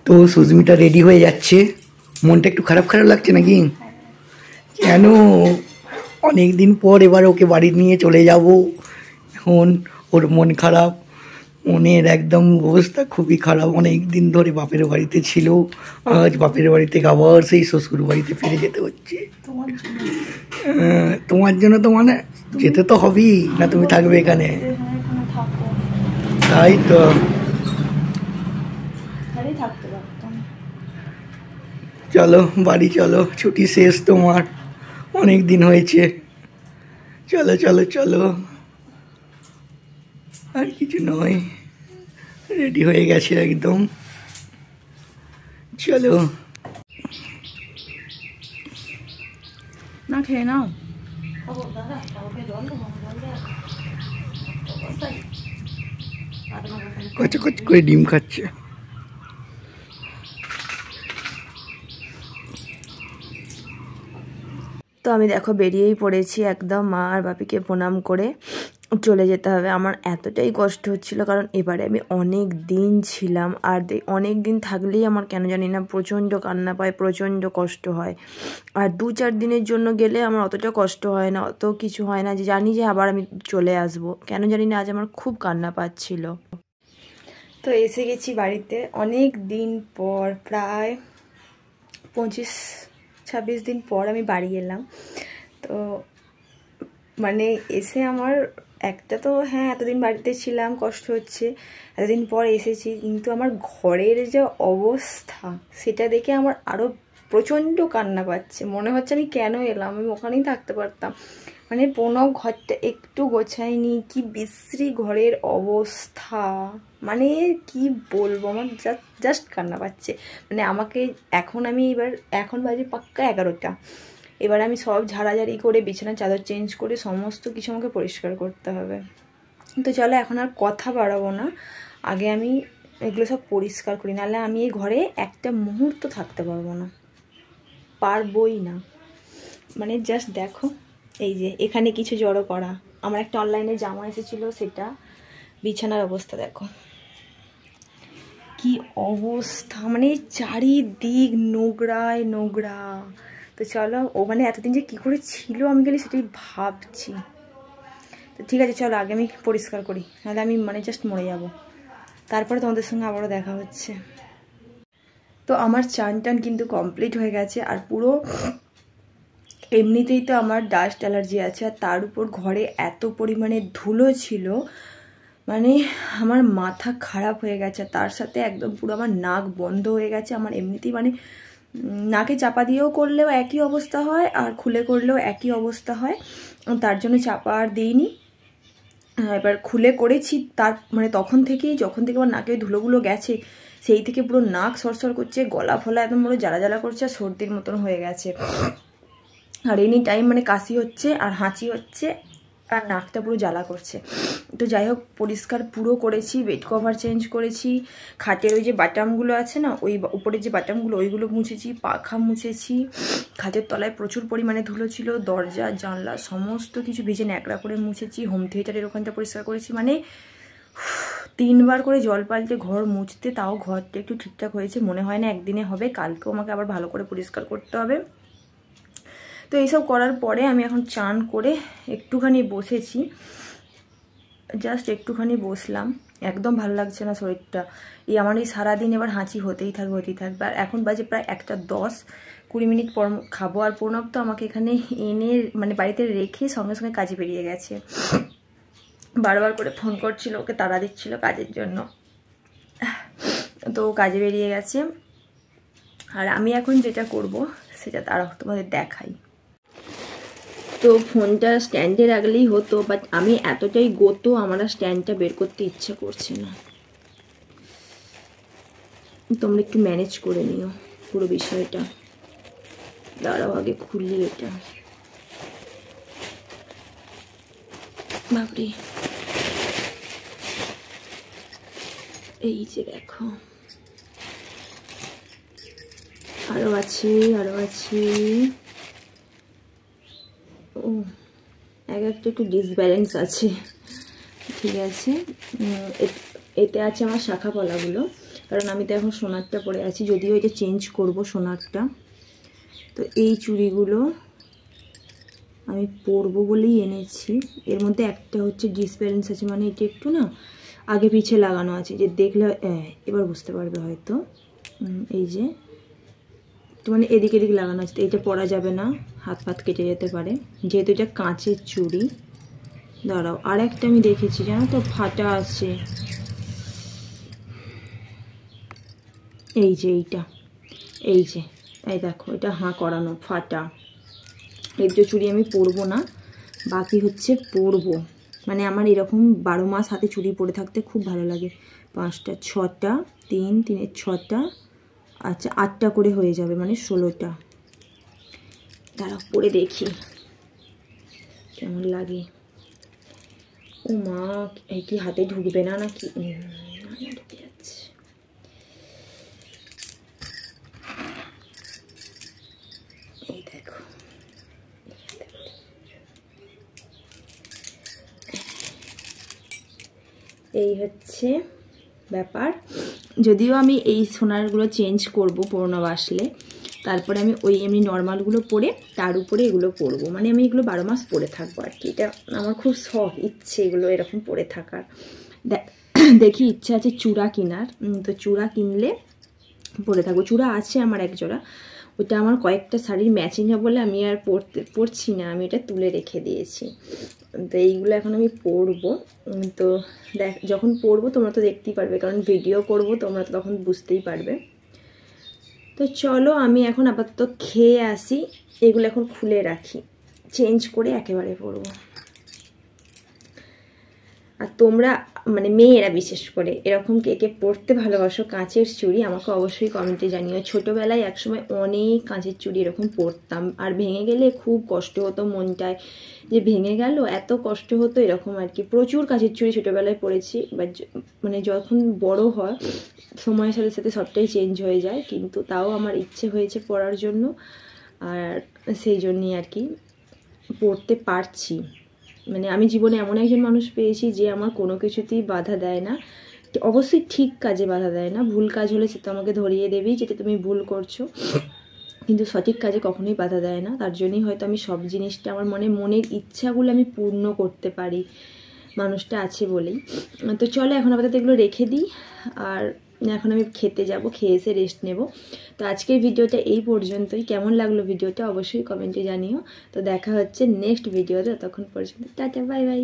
তো সুস্মিতা রেডি হয়ে যাচ্ছে, মনটা একটু খারাপ খারাপ লাগছে নাকি? কেন? অনেক দিন পর এবার ওকে বাড়ি নিয়ে চলে যাব, এখন ওর মন খারাপ, মনের একদম অবস্থা খুবই খারাপ। অনেক দিন ধরে বাপের বাড়িতে ছিল, আজ বাপের বাড়ি থেকে আবার সেই শ্বশুর বাড়িতে ফিরে যেতে হচ্ছে। তোমার জন্য তো মানে যেতে তো হবেই না, তুমি থাকবে এখানে? তাই তো, চলো বাড়ি চলো, ছুটি শেষ তোমার, অনেক দিন হয়েছে। চলো চলো চলো, আর কিছু নয়, রেডি হয়ে গেছে একদম, চলো। না খেয়ে নাও। কচ কচ করে ডিম খাচ্ছে। তো আমি দেখো বেরিয়েই পড়েছি একদম, মা আর বাপিকে প্রণাম করে চলে যেতে হবে। আমার এতটাই কষ্ট হচ্ছিল, কারণ এবারে আমি অনেক দিন ছিলাম, আর অনেক দিন থাকলেই আমার কেন জানি না প্রচণ্ড কান্না পায়, প্রচণ্ড কষ্ট হয়। আর 2-4 দিনের জন্য গেলে আমার অতটা কষ্ট হয় না, অত কিছু হয় না, যে জানি যে আবার আমি চলে আসব। কেন জানি না আজ আমার খুব কান্না পাচ্ছিল। তো এসে গেছি বাড়িতে অনেক দিন পর, প্রায় 25-26 দিন পর আমি বাড়ি এলাম। তো মানে এসে আমার একটা তো, হ্যাঁ এতদিন বাড়িতে ছিলাম, কষ্ট হচ্ছে, এতদিন পর এসেছি, কিন্তু আমার ঘরের যে অবস্থা সেটা দেখে আমার আরও প্রচণ্ড কান্না পাচ্ছে। মনে হচ্ছে আমি কেন এলাম, আমি ওখানেই থাকতে পারতাম। মানে প্রণব ঘরটা একটু গোছায়নি, কি বিশ্রী ঘরের অবস্থা, মানে কি বলবো, আমার জাস্ট কান্না পাচ্ছে। মানে আমাকে এখন বাজে পাক্কা 11টা, এবার আমি সব ঝাড়াঝাড়ি করে বিছানার চাদর চেঞ্জ করে সমস্ত কিছু আমাকে পরিষ্কার করতে হবে। তো চলো এখন আর কথা বাড়াবো না, আগে আমি এগুলো সব পরিষ্কার করি, নাহলে আমি এই ঘরে একটা মুহূর্ত থাকতে পারবো না, পারবোই না। মানে জাস্ট দেখো, এই যে এখানে কিছু জড়ো করা, আমার একটা অনলাইনে জামা এসেছিলো, সেটা, বিছানার অবস্থা দেখো কি অবস্থা, মানে চারিদিক নোংরায় নোংরা। তো চলো, ও মানে এতদিন যে কী করে ছিল আমি খালি সেটাই ভাবছি। তো ঠিক আছে চলো, আগে আমি পরিষ্কার করি, নাহলে আমি মানে জাস্ট মরে যাব। তারপরে তোমাদের সঙ্গে আবারও দেখা হচ্ছে। তো আমার চান টান কিন্তু কমপ্লিট হয়ে গেছে, আর পুরো এমনিতেই তো আমার ডাস্ট অ্যালার্জি আছে, আর তার উপর ঘরে এত পরিমাণে ধুলো ছিল, মানে আমার মাথা খারাপ হয়ে গেছে। তার সাথে একদম পুরো আমার নাক বন্ধ হয়ে গেছে। আমার এমনিতেই মানে নাকে চাপা দিয়েও করলেও একই অবস্থা হয়, আর খুলে করলেও একই অবস্থা হয়, তার জন্য চাপা আর দিইনি। এবার খুলে করেছি, তার মানে যখন থেকে আমার নাকে ধুলোগুলো গেছে, সেই থেকে পুরো নাক সরসর করছে, গলা ফলা একদম পুরো জ্বালা জ্বালা করছে, আর সর্দির মতন হয়ে গেছে। আর এনি টাইম মানে কাশি হচ্ছে আর হাঁচি হচ্ছে, আর নাকটা পুরো জ্বালা করছে। তো যাই হোক, পরিষ্কার পুরো করেছি, বেড কভার চেঞ্জ করেছি, খাটের ওই যে বাটামগুলো আছে না, ওই উপরের যে বাটামগুলো ওইগুলো মুছেছি, পাখা মুছেছি, খাটের তলায় প্রচুর পরিমাণে ধুলো ছিল, দরজা জানলা সমস্ত কিছু ভিজে ন্যাকড়া করে মুছেছি, হোম থিয়েটারের ওখানটা পরিষ্কার করেছি। মানে 3 বার করে জল পাল্টে ঘর মুছতে, তাও ঘরটা একটু ঠিকঠাক হয়েছে, মনে হয় না একদিনে হবে, কালকেও আমাকে আবার ভালো করে পরিষ্কার করতে হবে। তো এইসব করার পরে আমি এখন চান করে একটুখানি বসেছি, জাস্ট একটুখানি বসলাম, একদম ভালো লাগছে না শরীরটা। আমার এই সারাদিন এবার হাঁচি হতেই থাকবে। আর এখন বাজে প্রায় 1:10, 20 মিনিট পর খাবো। আর প্রণব তো আমাকে এখানে এনে মানে বাড়িতে রেখে সঙ্গে সঙ্গে কাজে বেরিয়ে গেছে, বারবার করে ফোন করছিল, ওকে তাড়া দিচ্ছিল কাজের জন্য, তো কাজে বেরিয়ে গেছে। আর আমি এখন যেটা করব সেটা তারা তোমাদের দেখাই। তো ফোনটা স্ট্যান্ডে রাখলেই হতো, বাট আমি এতটাই গোতো, আমার স্ট্যান্ডটা বের করতে ইচ্ছে করছে না। তোমরা একটু ম্যানেজ করে নিও পুরো বিষয়টা। দাঁড়াও আগে খুলি এটা, বাপরে, এই যে দেখো, আরো আছে। ও একটা একটু ডিসব্যালেন্স আছে, ঠিক আছে। এতে আছে আমার শাখা পলাগুলো। কারণ আমি তো এখন সোনারটা পরে আছি, যদিও এটা চেঞ্জ করব সোনারটা। তো এই চুড়িগুলো আমি পরবো বলেই এনেছি। এর মধ্যে একটা হচ্ছে ডিসব্যালেন্স আছে, মানে এটা একটু না আগে পিছে লাগানো আছে, যে দেখলে এবার বুঝতে পারবে হয়তো। এই যে একটু মানে এদিক এদিক লাগানো আছে, তো এটা পরা যাবে না, হাত ফাত কেটে যেতে পারে, যেহেতু এটা কাঁচের চুড়ি। দাঁড়াও, আর একটা আমি দেখেছি জানো তো, ফাটা আছে, এই যে এইটা, এই যে এই দেখো, এটা হাঁ করানো ফাটা। এর যে চুড়ি আমি পরবো না, বাকি হচ্ছে পরবো। মানে আমার এরকম 12 মাস হাতে চুড়ি পরে থাকতে খুব ভালো লাগে। 5টা 6টা 3 3 6টা, আচ্ছা 8টা করে হয়ে যাবে, মানে 16টা। দাঁড়াও পরে দেখি কেমন লাগে। ও মা, এই কি হাতে ঢুকবে না নাকি? ঢুকে যাচ্ছে। এই দেখো, এই হচ্ছে ব্যাপার। যদিও আমি এই সোনারগুলো চেঞ্জ করব পূর্ণব আসলে, তারপরে আমি ওই এমনি নর্মালগুলো পরে তার উপরে এগুলো পরবো। মানে আমি এগুলো 12 মাস পরে থাকবো আর কি। এটা আমার খুব শখ, ইচ্ছে এগুলো এরকম পরে থাকার। দেখি ইচ্ছা আছে চূড়া কেনার, তো চূড়া কিনলে পরে থাকবো। চূড়া আছে আমার এক জোড়া, ওটা আমার কয়েকটা শাড়ির ম্যাচিং হবে বলে আমি আর পরছি না, আমি এটা তুলে রেখে দিয়েছি। তো এইগুলো এখন আমি পরবো। তো যখন পরবো তোমরা তো দেখতেই পারবে, কারণ ভিডিও করব, তোমরা তো তখন বুঝতেই পারবে। তো চলো আমি এখন আপাতত খেয়ে আসি, এগুলো এখন খুলে রাখি, চেঞ্জ করে একেবারে পরবো। আর তোমরা মানে মেয়েরা বিশেষ করে এরকম কে কে পরতে ভালোবাসো কাঁচের চুড়ি, আমাকে অবশ্যই কমেন্টে জানিও। ছোটোবেলায় একসময় অনেক কাঁচের চুড়ি এরকম পরতাম, আর ভেঙে গেলে খুব কষ্ট হতো মনটায়, যে ভেঙে গেল, এত কষ্ট হতো এরকম আর কি। প্রচুর কাঁচের চুড়ি ছোটোবেলায় পরেছি, বা মানে যখন বড় হয় সময়ের সাথে সাথে সবটাই চেঞ্জ হয়ে যায়, কিন্তু তাও আমার ইচ্ছে হয়েছে পরার জন্য, আর সেই জন্যই আর কি পরতে পারছি। মানে আমি জীবনে এমন একজন মানুষ পেয়েছি যে আমার কোনো কিছুতেই বাধা দেয় না, অবশ্যই ঠিক কাজে বাধা দেয় না, ভুল কাজ হলে সে তো আমাকে ধরিয়ে দেবেই যেটা তুমি ভুল করছো, কিন্তু সঠিক কাজে কখনোই বাধা দেয় না। তার জন্যই হয়তো আমি সব জিনিসটা, আমার মনের ইচ্ছাগুলো আমি পূর্ণ করতে পারি, মানুষটা আছে বলেই। তো চলো এখন আপাতত এগুলো রেখে দিই, আর এখন আমি খেতে যাব, খেয়ে এসে রেস্ট নেব। তো আজকের ভিডিওটা এই পর্যন্তই। কেমন লাগলো ভিডিওটা অবশ্যই কমেন্টে জানিও। তো দেখা হচ্ছে নেক্সট ভিডিওতে, ততক্ষণ পর্যন্ত টাটা বাই বাই।